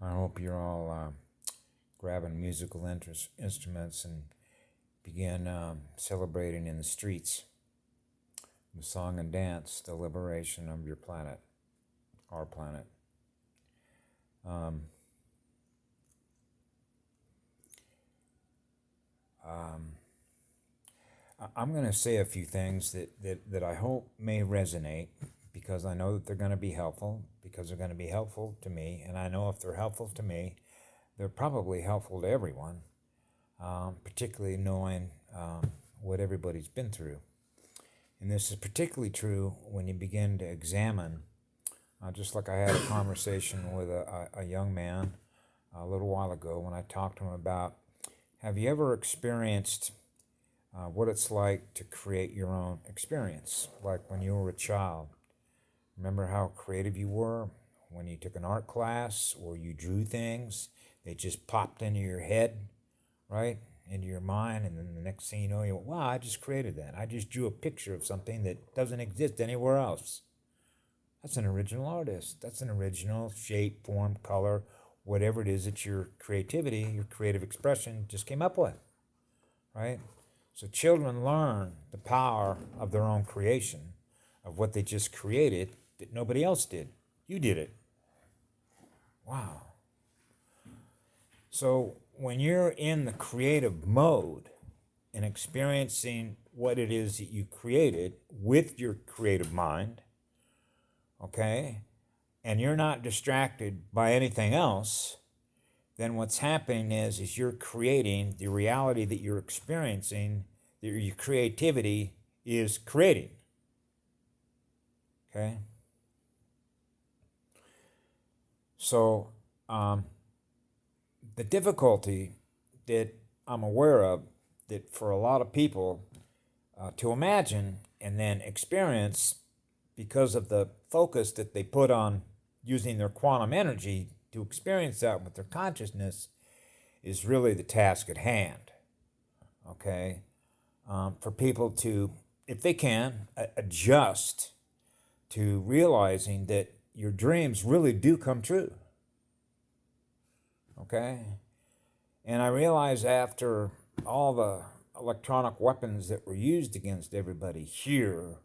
I hope you're all grabbing musical instruments and begin celebrating in the streets with song and dance the liberation of your planet, our planet. Um, um, I'm going to say a few things that I hope may resonate because I know that they're going to be helpful, because they're going to be helpful to me. And I know if they're helpful to me, they're probably helpful to everyone, particularly knowing what everybody's been through. And this is particularly true when you begin to examine, just like I had a conversation with a young man a little while ago when I talked to him about, have you ever experienced what it's like to create your own experience, like when you were a child? Remember how creative you were when you took an art class or you drew things? They just popped into your head, right? Into your mind, and then the next thing you know, you go, wow, I just created that. I just drew a picture of something that doesn't exist anywhere else. That's an original artist. That's an original shape, form, color, whatever it is that your creativity, your creative expression just came up with, right? So children learn the power of their own creation, of what they just created that nobody else did. You did it. Wow. So when you're in the creative mode and experiencing what it is that you created with your creative mind, okay, and you're not distracted by anything else, then what's happening is you're creating the reality that you're experiencing, that your creativity is creating. Okay? So, the difficulty that I'm aware of, that for a lot of people to imagine and then experience, because of the focus that they put on using their quantum energy to experience that with their consciousness, is really the task at hand. Okay? For people to, if they can, adjust to realizing that your dreams really do come true. Okay? And I realize after all the electronic weapons that were used against everybody here,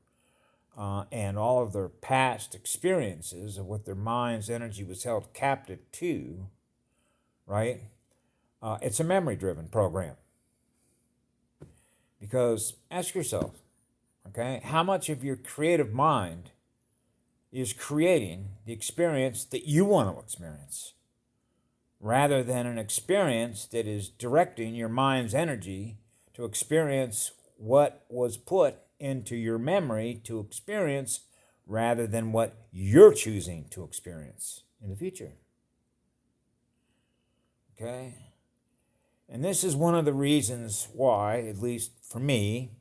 and all of their past experiences of what their mind's energy was held captive to, right? It's a memory-driven program. Because ask yourself, okay, how much of your creative mind is creating the experience that you want to experience, rather than an experience that is directing your mind's energy to experience what was put into your memory to experience, rather than what you're choosing to experience in the future. Okay? And this is one of the reasons why, at least for me,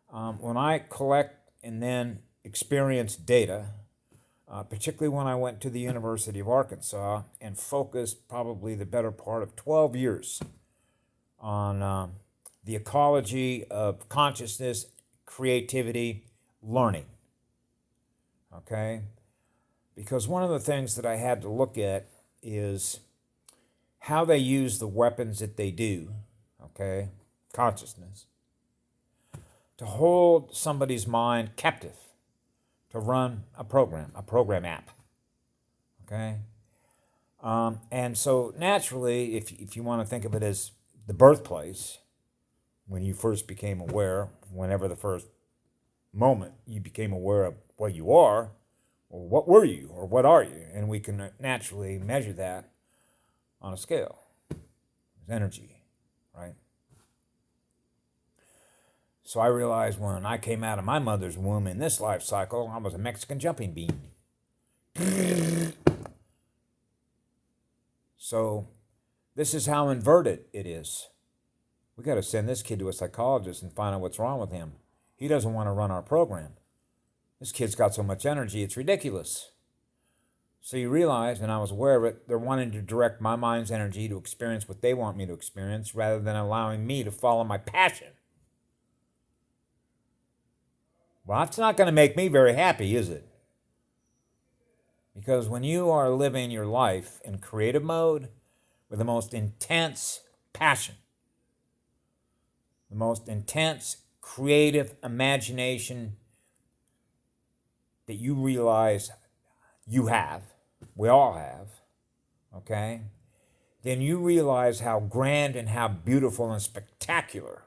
when I collect and then experience data, particularly when I went to the University of Arkansas and focused probably the better part of 12 years on the ecology of consciousness, creativity, learning. Okay? Because one of the things that I had to look at is how they use the weapons that they do, okay, consciousness, to hold somebody's mind captive, to run a program app, okay? And so naturally, if you want to think of it as the birthplace, when you first became aware, whenever the first moment you became aware of what you are, or what were you, or what are you, and we can naturally measure that on a scale. It's energy, right? So I realized when I came out of my mother's womb in this life cycle, I was a Mexican jumping bean. So this is how inverted it is. We got to send this kid to a psychologist and find out what's wrong with him. He doesn't want to run our program. This kid's got so much energy, it's ridiculous. So you realize, and I was aware of it, they're wanting to direct my mind's energy to experience what they want me to experience rather than allowing me to follow my passion. Well, that's not going to make me very happy, is it? Because when you are living your life in creative mode with the most intense passion, the most intense creative imagination that you realize you have, we all have, okay, then you realize how grand and how beautiful and spectacular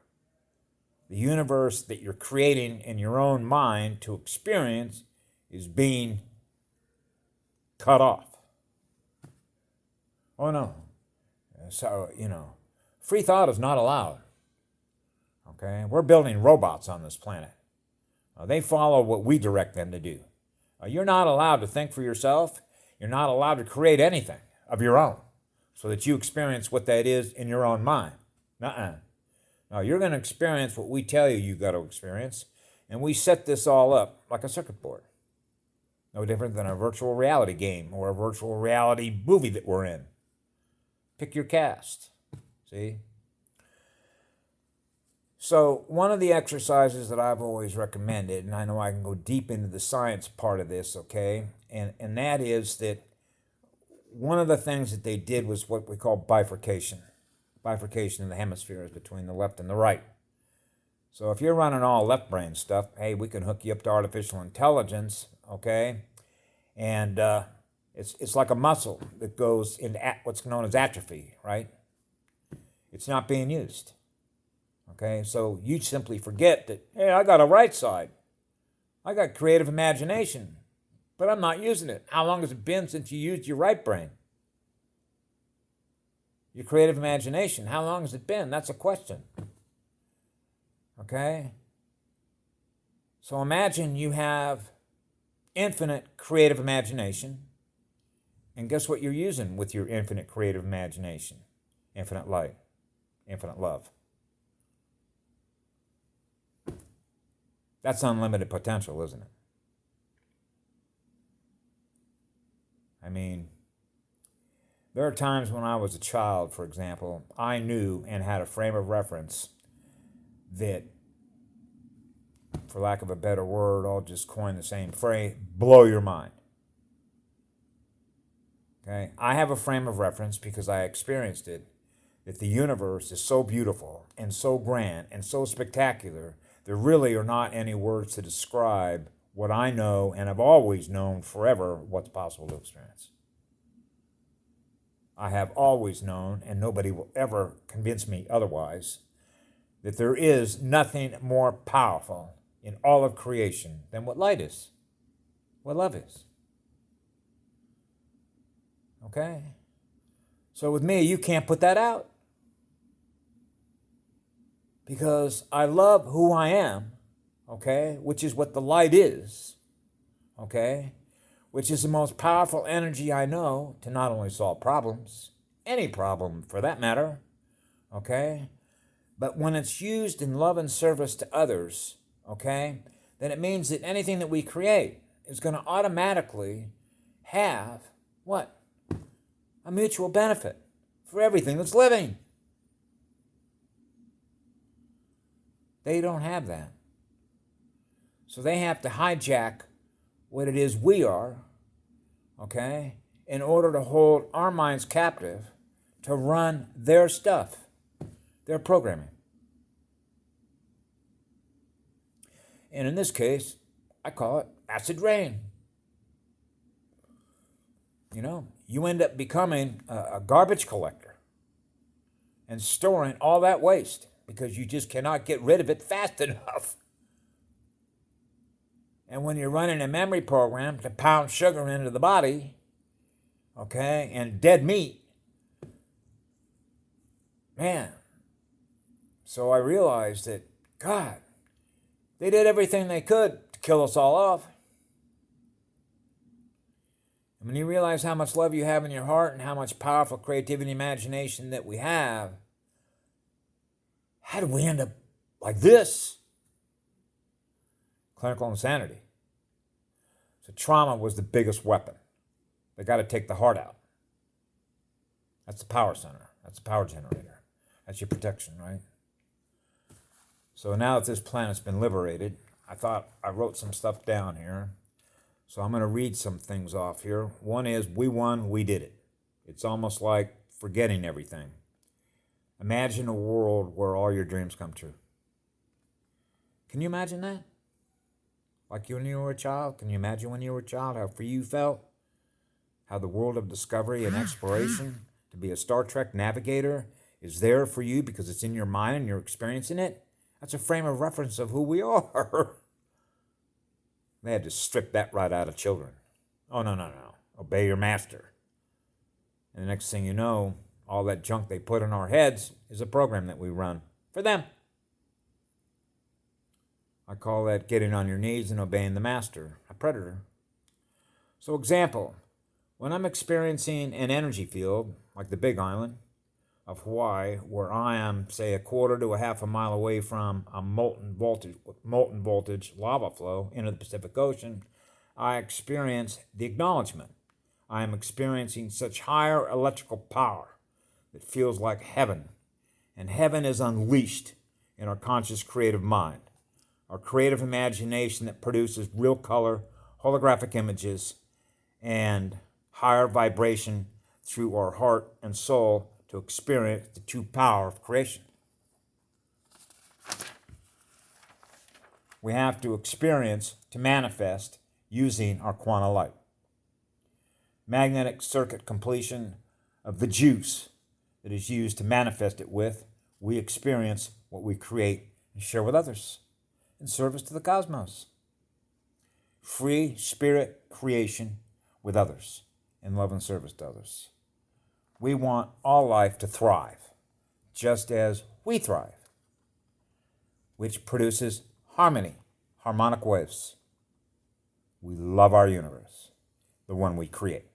the universe that you're creating in your own mind to experience is being cut off. Oh no. So, free thought is not allowed. Okay? We're building robots on this planet. They follow what we direct them to do. You're not allowed to think for yourself. You're not allowed to create anything of your own so that you experience what that is in your own mind. Nuh-uh. No, you're going to experience what we tell you got to experience, and we set this all up like a circuit board. No different than a virtual reality game or a virtual reality movie that we're in. Pick your cast. See? So one of the exercises that I've always recommended, and I know I can go deep into the science part of this, okay, and that is that one of the things that they did was what we call bifurcation. Bifurcation in the hemispheres between the left and the right. So if you're running all left brain stuff, hey, we can hook you up to artificial intelligence, okay? And it's like a muscle that goes into what's known as atrophy, right? It's not being used, okay? So you simply forget that, hey, I got a right side. I got creative imagination, but I'm not using it. How long has it been since you used your right brain? Your creative imagination, how long has it been? That's a question. Okay? So imagine you have infinite creative imagination, and guess what you're using with your infinite creative imagination? Infinite light, infinite love. That's unlimited potential, isn't it? I mean, there are times when I was a child, for example, I knew and had a frame of reference that, for lack of a better word, I'll just coin the same phrase, blow your mind. Okay? I have a frame of reference because I experienced it, that the universe is so beautiful and so grand and so spectacular, there really are not any words to describe what I know and have always known forever what's possible to experience. I have always known, and nobody will ever convince me otherwise, that there is nothing more powerful in all of creation than what light is, what love is. Okay? So with me, you can't put that out. Because I love who I am, okay, which is what the light is, okay, which is the most powerful energy I know to not only solve problems, any problem for that matter, okay, but when it's used in love and service to others, okay, then it means that anything that we create is going to automatically have what? A mutual benefit for everything that's living. They don't have that. So they have to hijack what it is we are, okay, in order to hold our minds captive to run their stuff, their programming. And in this case, I call it acid rain. You end up becoming a garbage collector and storing all that waste because you just cannot get rid of it fast enough. And when you're running a memory program to pound sugar into the body, okay, and dead meat, man. So I realized that, God, they did everything they could to kill us all off. And when you realize how much love you have in your heart and how much powerful creativity and imagination that we have, how did we end up like this? Clinical insanity. So trauma was the biggest weapon. They got to take the heart out. That's the power center. That's the power generator. That's your protection, right? So now that this planet's been liberated, I thought I wrote some stuff down here So I'm going to read some things off here. One is, we won, we did it. It's almost like forgetting everything. Imagine a world where all your dreams come true. Can you imagine that? Like when you were a child? Can you imagine when you were a child how free you felt? How the world of discovery and exploration, to be a Star Trek navigator, is there for you because it's in your mind and you're experiencing it? That's a frame of reference of who we are. They had to strip that right out of children. Oh, no. Obey your master. And the next thing you know, all that junk they put in our heads is a program that we run for them. I call that getting on your knees and obeying the master, a predator. So example, when I'm experiencing an energy field, like the Big Island of Hawaii, where I am, say, a quarter to a half a mile away from a molten voltage lava flow into the Pacific Ocean, I experience the acknowledgement. I am experiencing such higher electrical power that feels like heaven. And heaven is unleashed in our conscious creative mind, our creative imagination that produces real color, holographic images, and higher vibration through our heart and soul to experience the true power of creation. We have to experience to manifest using our quantum light. Magnetic circuit completion of the juice that is used to manifest it with, we experience what we create and share with others in service to the cosmos. Free spirit creation with others in love and service to others. We want all life to thrive, just as we thrive, which produces harmony, harmonic waves. We love our universe, the one we create,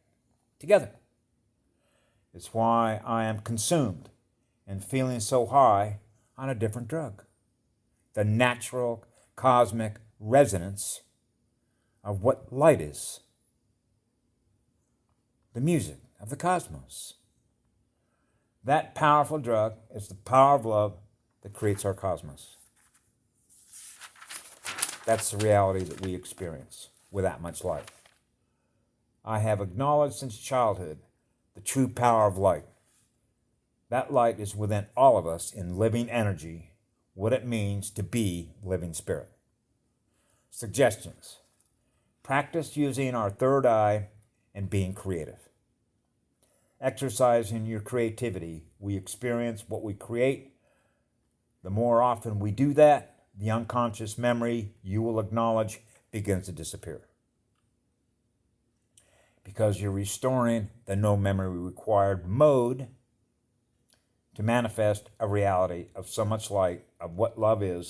together. It's why I am consumed and feeling so high on a different drug. The natural cosmic resonance of what light is. The music of the cosmos. That powerful drug is the power of love that creates our cosmos. That's the reality that we experience with that much light. I have acknowledged since childhood the true power of light. That light is within all of us in living energy, what it means to be living spirit. Suggestions. Practice using our third eye and being creative. Exercising your creativity, we experience what we create. The more often we do that, the unconscious memory you will acknowledge begins to disappear. Because you're restoring the no memory required mode to manifest a reality of so much light of what love is